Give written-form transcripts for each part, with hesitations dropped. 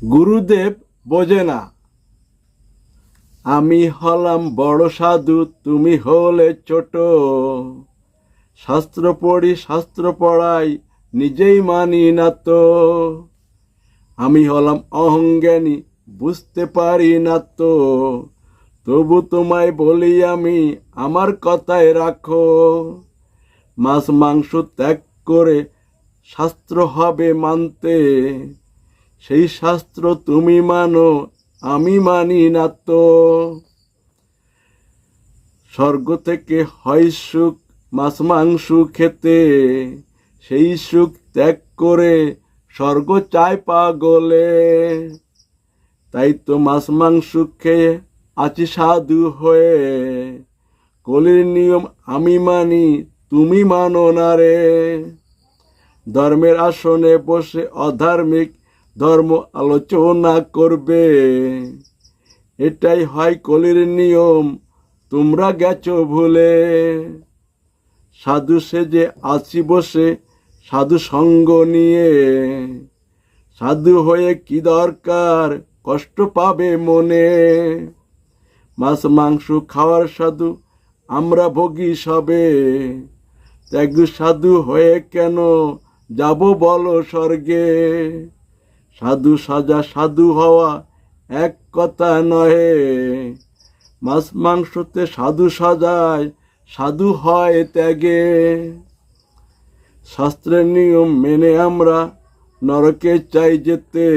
গুরুদেব বোঝে না, আমি হলাম বড় সাধু, তুমি হলে ছোট। শাস্ত্র পড়ি শাস্ত্র পড়াই, নিজেই মানি না তো। আমি হলাম অহংজ্ঞানী, বুঝতে পারি না তো। তবু তোমায় বলি আমি, আমার কথায় রাখো। মাছ মাংস ত্যাগ করে শাস্ত্র হবে মানতে। সেই শাস্ত্র তুমি মানো, আমি মানি না তো। স্বর্গ থেকে হয় সুখ মাছ মাংস খেতে, সেই সুখ ত্যাগ করে স্বর্গ চায় পাগলে। তাই তো মাছ মাংস খেয়ে আছি সাধু হয়ে। কলির নিয়ম আমি মানি, তুমি মানো না রে। ধর্মের আসনে বসে অধার্মিক ধর্ম আলোচনা করবে। এটাই হয় কলির নিয়ম, তোমরা গেছো ভুলে। সাধু সেজে আছি বসে সাধু সঙ্গ নিয়ে। সাধু হয়ে কি দরকার, কষ্ট পাবে মনে। মাছ মাংস খাওয়ার সাধু আমরা ভোগী সবে। ত্যাগ সাধু হয়ে কেন যাব বলো স্বর্গে। সাধু সাজা সাধু হওয়া এক কথা নহে। মাছ মাংসতে সাধু সাজায়, সাধু হয় ত্যাগে। শাস্ত্রের নিয়ম মেনে আমরা নরকে চাই যেতে।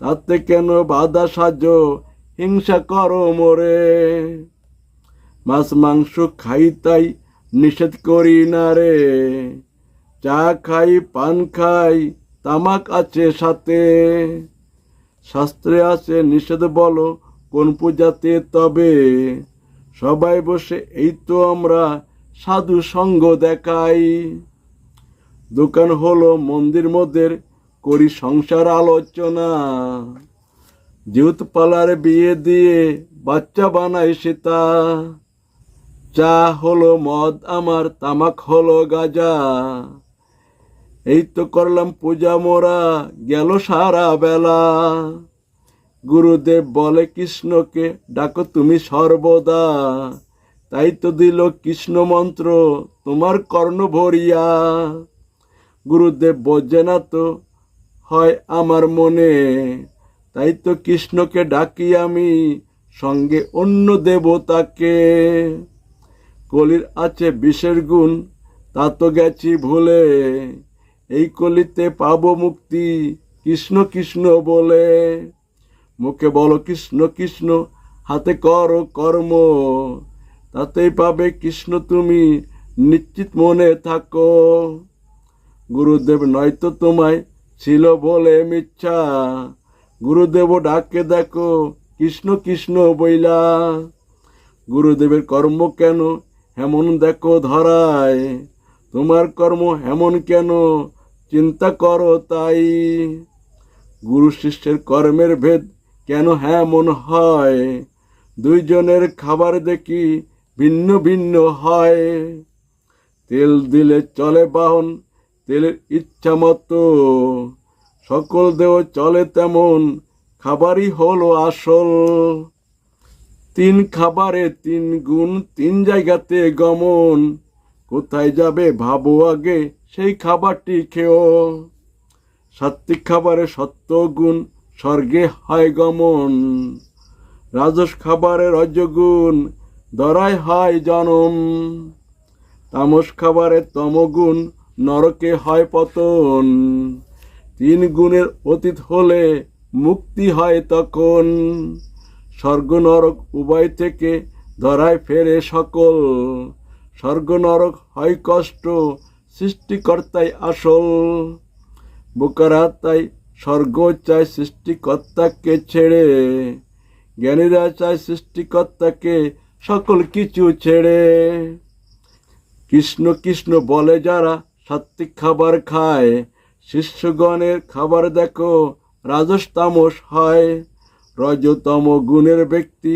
তাতে কেন বাধা সাজো, হিংসা করো মোরে। মাছ মাংস খাই তাই নিষেধ করি না রে। চা খাই পান খাই, তামাক আছে সাথে। শাস্ত্রে আছে নিষেধ বলো কোন পূজাতে তবে। সবাই বসে এই তো আমরা সাধু সঙ্গ দেখাই। দোকান হলো মন্দির মোদের, করি সংসার আলোচনা। যেহেতু পালার বিয়ে দিয়ে বাচ্চা বানাই সীতা। চা হলো মদ আমার, তামাক হলো গাজা। এই তো করলাম পূজা মোরা, গেল সারা বেলা। গুরুদেব বলে কৃষ্ণকে ডাকো তুমি সর্বদা। তাই তো দিল কৃষ্ণ মন্ত্র তোমার কর্ণ ভরিয়া। গুরুদেব বোঝে না তো হয় আমার মনে। তাই তো কৃষ্ণকে ডাকি আমি, সঙ্গে অন্য দেবতাকে। কলির আছে বিশেষ গুণ, তা তো গেছি ভুলে। এই কলিতে পাবো মুক্তি কৃষ্ণ কৃষ্ণ বলে। মুখে বলো কৃষ্ণ কৃষ্ণ, হাতে করো কর্ম। তাতেই পাবে কৃষ্ণ তুমি, নিশ্চিত মনে থাকো। গুরুদেব নয়তো তোমায় ছিল বলে মিথ্যা। গুরুদেব ডাকে দেখো কৃষ্ণ কৃষ্ণ বইলা। গুরুদেবের কর্ম কেন হেমন দেখো ধরায়। তোমার কর্ম হেমন কেন, চিন্তা করো তাই। গুরু শিষ্যের কর্মের ভেদ কেন হেমন হয়। দুইজনের খাবার দেখি ভিন্ন ভিন্ন হয়। তেল দিলে চলে বাহন, তেলের ইচ্ছা মতো। সকল দেহ চলে তেমন, খাবারই হলো আসল। তিন খাবারে তিন গুণ, তিন জায়গাতে গমন। কোথায় যাবে ভাবো আগে, সেই খাবারটি খেও। সাত্বিক খাবারে সত্য গুণ, স্বর্গে হয় গমন। রাজস খাবারে রজগুণ, দরায় হয় জনম। তামস খাবারে তমগুণ, নরকে হয় পতন। তিন গুণের অতীত হলে মুক্তি হয় তখন। স্বর্গ নরক উভয় থেকে ধরায় ফেরে সকল। স্বর্গ নরক হয় কষ্ট, সৃষ্টিকর্তাই আসল। বোকারা তাই স্বর্গ চায় সৃষ্টিকর্তাকে ছেড়ে। জ্ঞানীরা চায় সৃষ্টিকর্তাকে সকল কিছু ছেড়ে। কৃষ্ণ কৃষ্ণ বলে যারা সাত্বিক খাবার খায়। শিষ্যগণের খাবার দেখো রাজস তামস হয়। রজতম গুণের ব্যক্তি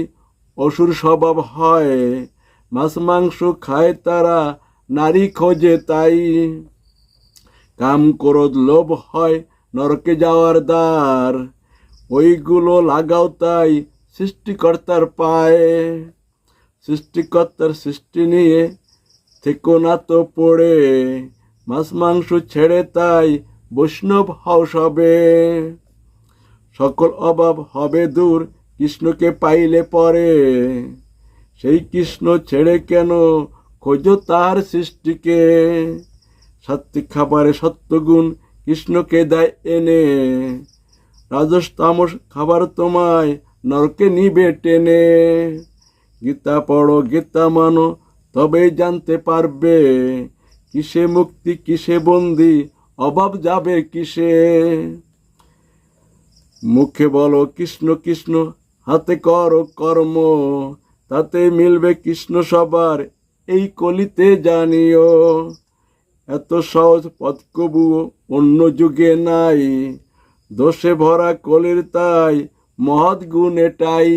অসুর স্বভাব হয়। মাছ মাংস খায় তারা, নারী খোঁজে তাই। কাম ক্রোধ লোভ হয় নরকে যাওয়ার দ্বার। ওইগুলো লাগাও তাই সৃষ্টিকর্তার পায়ে। সৃষ্টিকর্তার সৃষ্টি নিয়ে থেকো না তো পড়ে, মাছ মাংস ছেড়ে তাই বৈষ্ণব হও সবে। সকল অভাব হবে দূর কৃষ্ণকে পাইলে পরে, সেই কৃষ্ণ ছেড়ে কেন খোঁজো তার সৃষ্টিকে। সাত্বিক খাবারে সত্যগুণ কৃষ্ণকে দেয় এনে, রাজস তামস খাবার তোমায় নরকে নিবে টেনে। গীতা পড়ো গীতা মানো তবেই জানতে পারবে, কিসে মুক্তি কিসে বন্দি অভাব যাবে কিসে। মুখে বলো কৃষ্ণ কৃষ্ণ, হাতে করো কর্ম, তাতে মিলবে কৃষ্ণ সবার এই কলিতে জানিও। এত সহজ পথ কবু অন্য যুগে নাই, দোষে ভরা কলির তাই মহৎ গুণ এটাই।